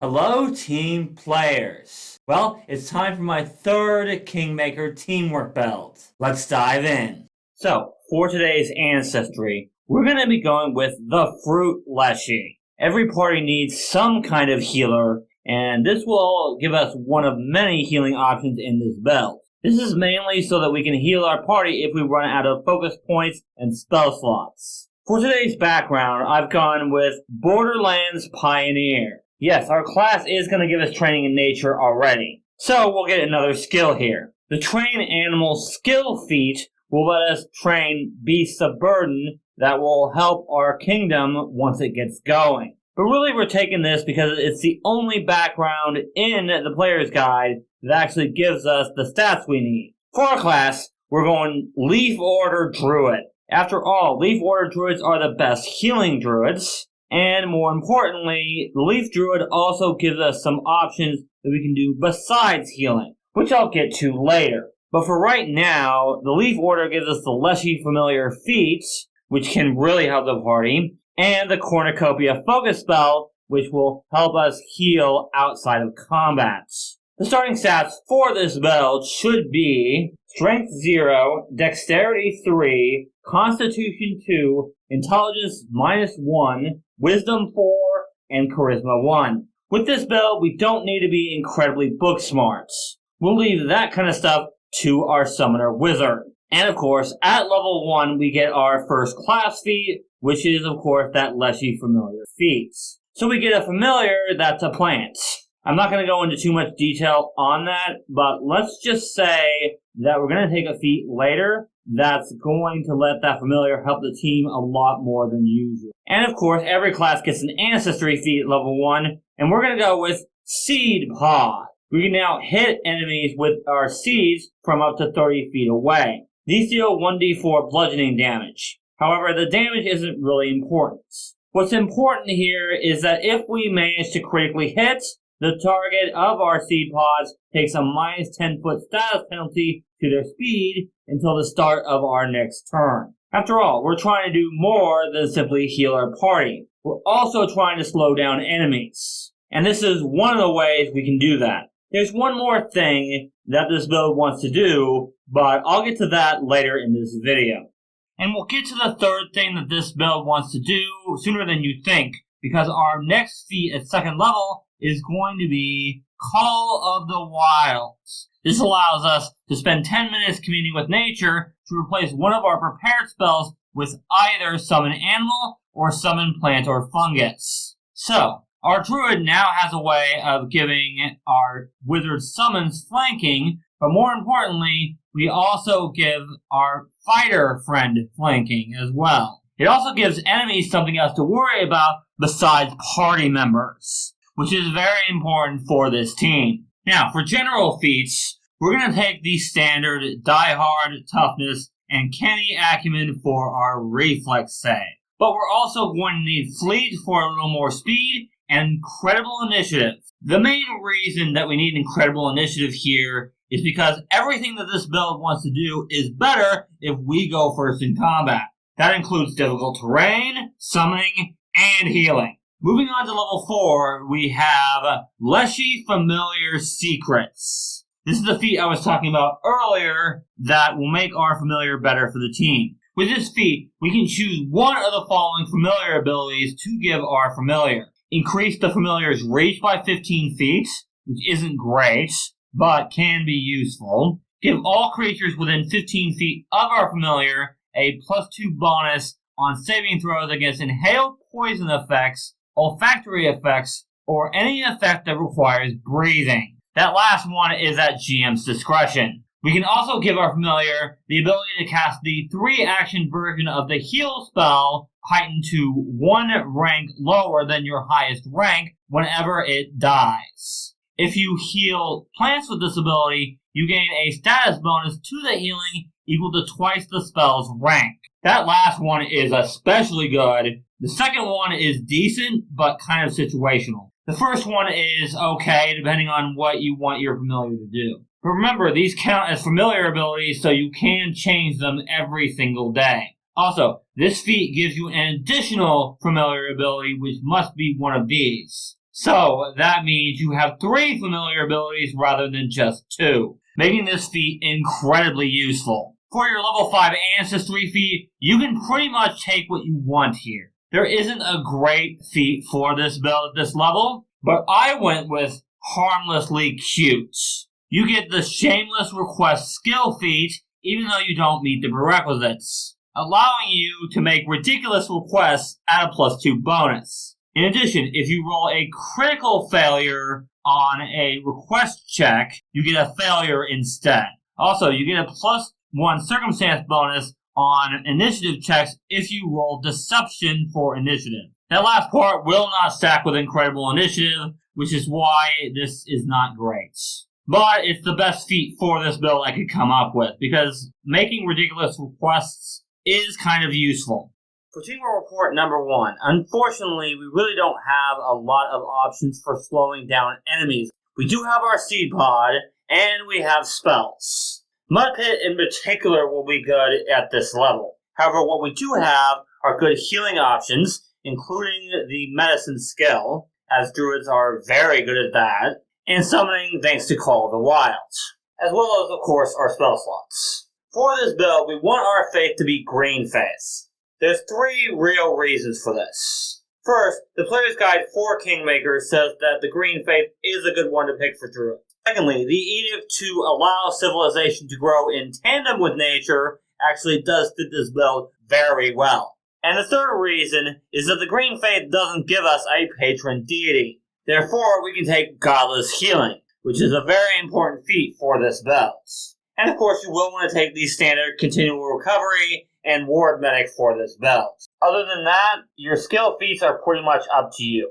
Hello, team players. Well, it's time for my third Kingmaker teamwork belt. Let's dive in. So, for today's ancestry, we're going to be going with the Fruit Leshy. Every party needs some kind of healer, and this will give us one of many healing options in this belt. This is mainly so that we can heal our party if we run out of focus points and spell slots. For today's background, I've gone with Borderlands Pioneer. Yes, our class is going to give us training in nature already. So we'll get another skill here. The Train Animal skill feat will let us train Beasts of Burden that will help our kingdom once it gets going. But really we're taking this because it's the only background in the player's guide that actually gives us the stats we need. For our class, we're going Leaf Order Druid. After all, Leaf Order Druids are the best healing druids. And more importantly, the Leaf Druid also gives us some options that we can do besides healing, which I'll get to later. But for right now, the Leaf Order gives us the Leshy Familiar feats, which can really help the party, and the Cornucopia Focus spell, which will help us heal outside of combat. The starting stats for this belt should be Strength 0, Dexterity 3, Constitution 2, Intelligence -1, Wisdom 4, and Charisma 1. With this build, we don't need to be incredibly book smart. We'll leave that kind of stuff to our Summoner Wizard. And of course, at level 1, we get our first class feat, which is of course that Leshy Familiar feat. So we get a familiar that's a plant. I'm not going to go into too much detail on that, but let's just say that we're going to take a feat later that's going to let that familiar help the team a lot more than usual. And of course, every class gets an ancestry feat at level 1, and we're going to go with Seed Pod. We can now hit enemies with our seeds from up to 30 feet away. These deal 1d4 bludgeoning damage. However, the damage isn't really important. What's important here is that if we manage to critically hit, the target of our seed pods takes a minus 10 foot status penalty to their speed until the start of our next turn. After all, we're trying to do more than simply heal our party. We're also trying to slow down enemies. And this is one of the ways we can do that. There's one more thing that this build wants to do, but I'll get to that later in this video. And we'll get to the third thing that this build wants to do sooner than you think, because our next feat at second level is going to be Call of the Wilds. This allows us to spend 10 minutes communing with nature to replace one of our prepared spells with either Summon Animal or Summon Plant or Fungus. So, our Druid now has a way of giving our Wizard summons flanking, but more importantly, we also give our Fighter friend flanking as well. It also gives enemies something else to worry about besides party members, which is very important for this team. Now, for general feats, we're going to take the standard Die Hard, Toughness, and Canny Acumen for our reflex save. But we're also going to need Fleet for a little more speed and Incredible Initiative. The main reason that we need Incredible Initiative here is because everything that this build wants to do is better if we go first in combat. That includes difficult terrain, summoning, and healing. Moving on to level 4, we have Leshy Familiar Secrets. This is the feat I was talking about earlier that will make our familiar better for the team. With this feat, we can choose one of the following familiar abilities to give our familiar. Increase the familiar's reach by 15 feet, which isn't great, but can be useful. Give all creatures within 15 feet of our familiar a +2 bonus on saving throws against inhaled poison effects, olfactory effects, or any effect that requires breathing. That last one is at GM's discretion. We can also give our familiar the ability to cast the 3-action version of the heal spell, heightened to 1 rank lower than your highest rank whenever it dies. If you heal plants with this ability, you gain a status bonus to the healing equal to twice the spell's rank. That last one is especially good. The second one is decent, but kind of situational. The first one is okay, depending on what you want your familiar to do. But remember, these count as familiar abilities, so you can change them every single day. Also, this feat gives you an additional familiar ability, which must be one of these. So that means you have 3 familiar abilities rather than just 2, making this feat incredibly useful. For your level 5 Ancestry feat, you can pretty much take what you want here. There isn't a great feat for this build at this level, but I went with Harmlessly Cute. You get the Shameless Request skill feat even though you don't meet the prerequisites, allowing you to make ridiculous requests at a +2 bonus. In addition, if you roll a critical failure on a request check, you get a failure instead. Also, you get a +1 circumstance bonus on initiative checks if you roll Deception for initiative. That last part will not stack with Incredible Initiative, which is why this is not great. But it's the best feat for this build I could come up with, because making ridiculous requests is kind of useful. For Teamwork Report number 1, unfortunately, we really don't have a lot of options for slowing down enemies. We do have our Seed Pod, and we have spells. Mud Pit in particular will be good at this level. However, what we do have are good healing options, including the Medicine skill, as Druids are very good at that, and summoning thanks to Call of the Wild, as well as, of course, our spell slots. For this build, we want our faith to be Green Faith. There's 3 real reasons for this. First, the Player's Guide for Kingmaker says that the Green Faith is a good one to pick for Druid. Secondly, the edict to allow civilization to grow in tandem with nature actually does fit this build very well. And the third reason is that the Green Faith doesn't give us a patron deity. Therefore, we can take Godless Healing, which is a very important feat for this build. And of course, you will want to take the standard Continual Recovery and Ward Medic for this build. Other than that, your skill feats are pretty much up to you.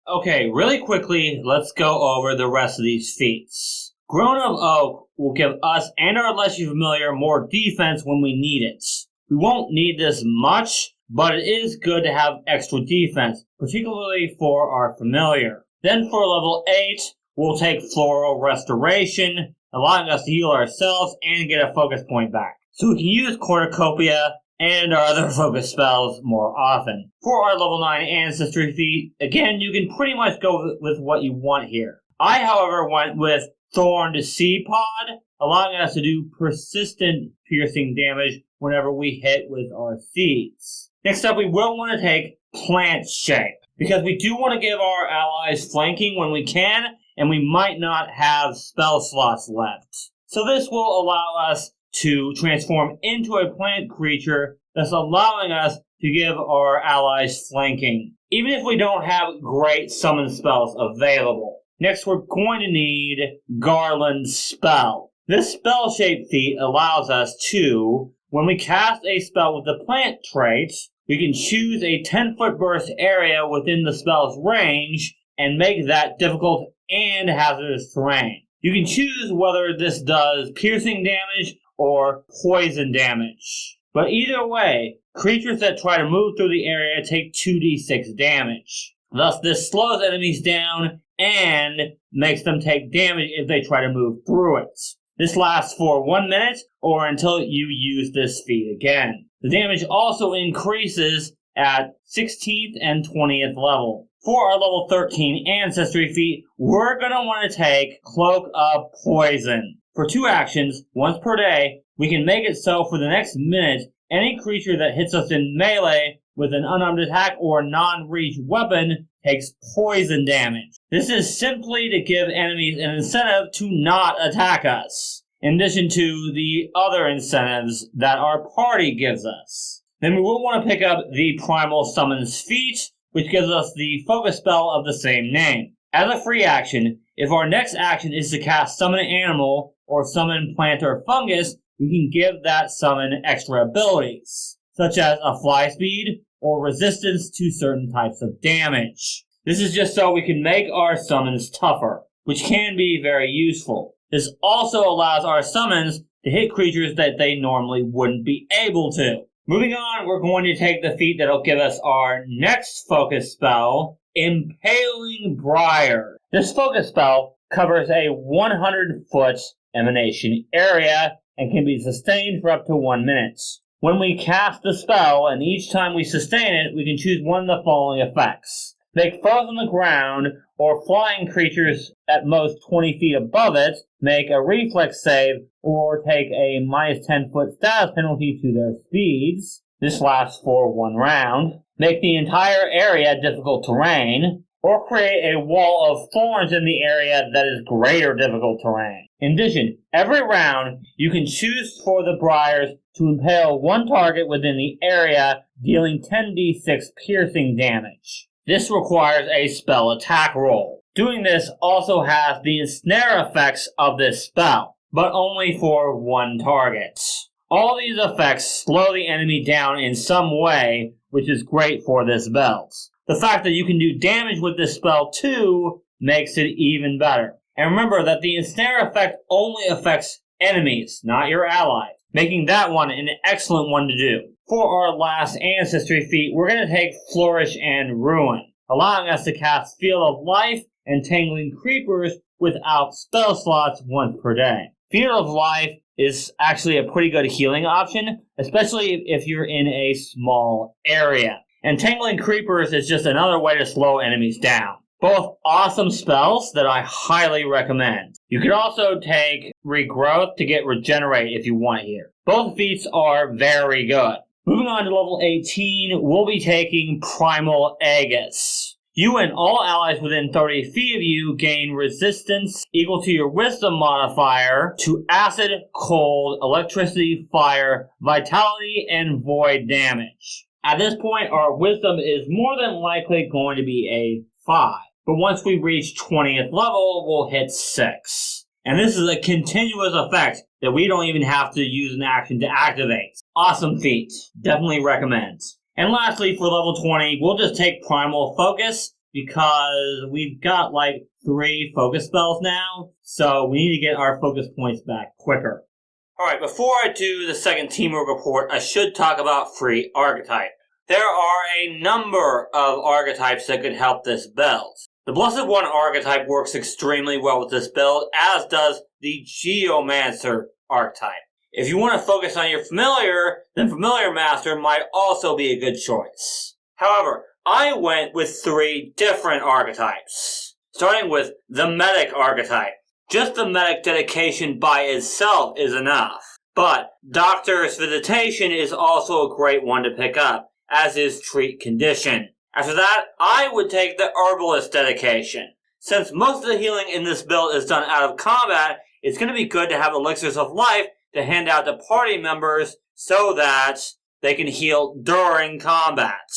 Okay, really quickly, let's go over the rest of these feats. Grown of Oak will give us and our Leshy Familiar more defense when we need it. We won't need this much, but it is good to have extra defense, particularly for our Familiar. Then for level 8, we'll take Floral Restoration, allowing us to heal ourselves and get a focus point back, so we can use Cornucopia and our other focus spells more often. For our level 9 Ancestry feat, again, you can pretty much go with what you want here. I, however, went with Thorned Seed Pod, allowing us to do persistent piercing damage whenever we hit with our seeds. Next up, we will want to take Plant Shape, because we do want to give our allies flanking when we can, and we might not have spell slots left. So this will allow us to transform into a plant creature that's allowing us to give our allies flanking, even if we don't have great summon spells available. Next, we're going to need Garland Spell. This spell shape feat allows us to, when we cast a spell with the plant trait, we can choose a 10-foot burst area within the spell's range and make that difficult and hazardous terrain. You can choose whether this does piercing damage or poison damage. But either way, creatures that try to move through the area take 2d6 damage. Thus, this slows enemies down and makes them take damage if they try to move through it. This lasts for 1 minute or until you use this feat again. The damage also increases at 16th and 20th level. For our level 13 Ancestry feat, we're going to want to take Cloak of Poison. For 2 actions, once per day, we can make it so for the next minute, any creature that hits us in melee with an unarmed attack or non-reach weapon takes poison damage. This is simply to give enemies an incentive to not attack us, in addition to the other incentives that our party gives us. Then we will want to pick up the Primal Summons feat, which gives us the focus spell of the same name. As a free action, if our next action is to cast Summon Animal or Summon Plant or Fungus, we can give that summon extra abilities, such as a fly speed or resistance to certain types of damage. This is just so we can make our summons tougher, which can be very useful. This also allows our summons to hit creatures that they normally wouldn't be able to. Moving on, we're going to take the feat that'll give us our next focus spell, Impaling Briar. This focus spell covers a 100-foot emanation area and can be sustained for up to 1 minute. When we cast the spell, and each time we sustain it, we can choose one of the following effects. Make foes on the ground or flying creatures at most 20 feet above it make a reflex save or take a minus 10-foot status penalty to their speeds. This lasts for 1 round. Make the entire area difficult terrain, or create a wall of thorns in the area that is greater difficult terrain. In addition, every round, you can choose for the briars to impale one target within the area, dealing 10d6 piercing damage. This requires a spell attack roll. Doing this also has the ensnare effects of this spell, but only for one target. All these effects slow the enemy down in some way, which is great for this belt. The fact that you can do damage with this spell too makes it even better. And remember that the ensnare effect only affects enemies, not your allies, making that one an excellent one to do. For our last ancestry feat, we're going to take Flourish and Ruin, allowing us to cast Field of Life and Tangling Creepers without spell slots once per day. Field of Life is actually a pretty good healing option, especially if you're in a small area. And Tangling Creepers is just another way to slow enemies down. Both awesome spells that I highly recommend. You could also take Regrowth to get Regenerate if you want here. Both feats are very good. Moving on to level 18, we'll be taking Primal Aegis. You and all allies within 30 feet of you gain resistance equal to your Wisdom modifier to acid, cold, electricity, fire, vitality, and void damage. At this point, our Wisdom is more than likely going to be a 5. But once we reach 20th level, we'll hit 6. And this is a continuous effect that we don't even have to use an action to activate. Awesome feat. Definitely recommend. And lastly, for level 20, we'll just take Primal Focus because we've got like 3 focus spells now. So we need to get our focus points back quicker. Alright, before I do the second teamwork report, I should talk about free Archetype. There are a number of archetypes that could help this build. The Blessed One archetype works extremely well with this build, as does the Geomancer archetype. If you want to focus on your Familiar, then Familiar Master might also be a good choice. However, I went with 3 different archetypes, starting with the Medic archetype. Just the Medic dedication by itself is enough, but Doctor's Visitation is also a great one to pick up, as is Treat Condition. After that, I would take the Herbalist dedication. Since most of the healing in this build is done out of combat, it's going to be good to have Elixirs of Life to hand out to party members so that they can heal during combat.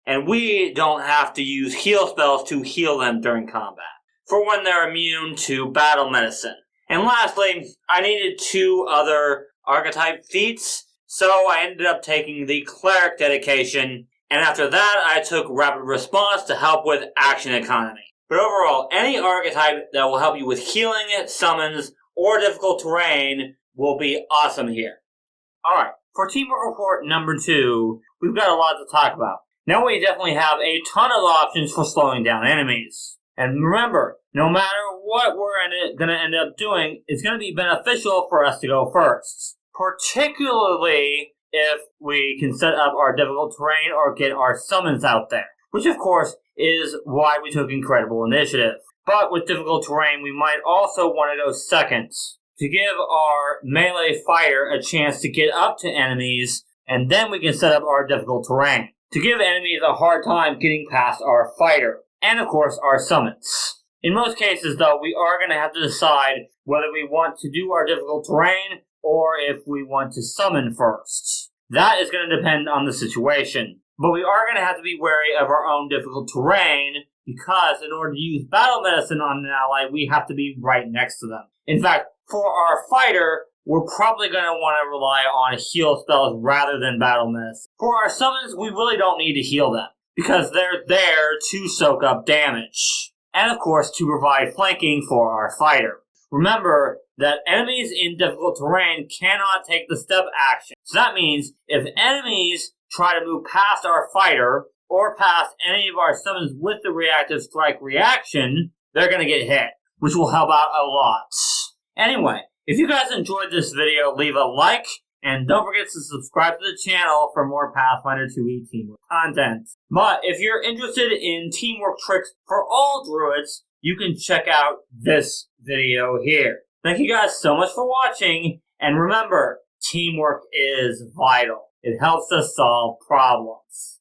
And we don't have to use heal spells to heal them during combat, for when they're immune to battle medicine. And lastly, I needed 2 other archetype feats, so I ended up taking the Cleric dedication, and after that I took Rapid Response to help with action economy. But overall, any archetype that will help you with healing, summons, or difficult terrain will be awesome here. Alright, for teamwork report number 2, we've got a lot to talk about. Now we definitely have a ton of options for slowing down enemies. And remember, no matter what we're going to end up doing, it's going to be beneficial for us to go first. Particularly if we can set up our difficult terrain or get our summons out there. Which of course is why we took Incredible Initiative. But with difficult terrain, we might also want to go second to give our melee fighter a chance to get up to enemies, and then we can set up our difficult terrain to give enemies a hard time getting past our fighter. And of course, our summons. In most cases, though, we are going to have to decide whether we want to do our difficult terrain or if we want to summon first. That is going to depend on the situation. But we are going to have to be wary of our own difficult terrain because in order to use battle medicine on an ally, we have to be right next to them. In fact, for our fighter, we're probably going to want to rely on heal spells rather than battle medicine. For our summons, we really don't need to heal them because they're there to soak up damage. And of course, to provide flanking for our fighter. Remember that enemies in difficult terrain cannot take the step action. So that means if enemies try to move past our fighter or past any of our summons with the reactive strike reaction, they're going to get hit, which will help out a lot. Anyway, if you guys enjoyed this video, leave a like, and don't forget to subscribe to the channel for more Pathfinder 2e teamwork content. But if you're interested in teamwork tricks for all druids, you can check out this video here. Thank you guys so much for watching, and remember, teamwork is vital. It helps us solve problems.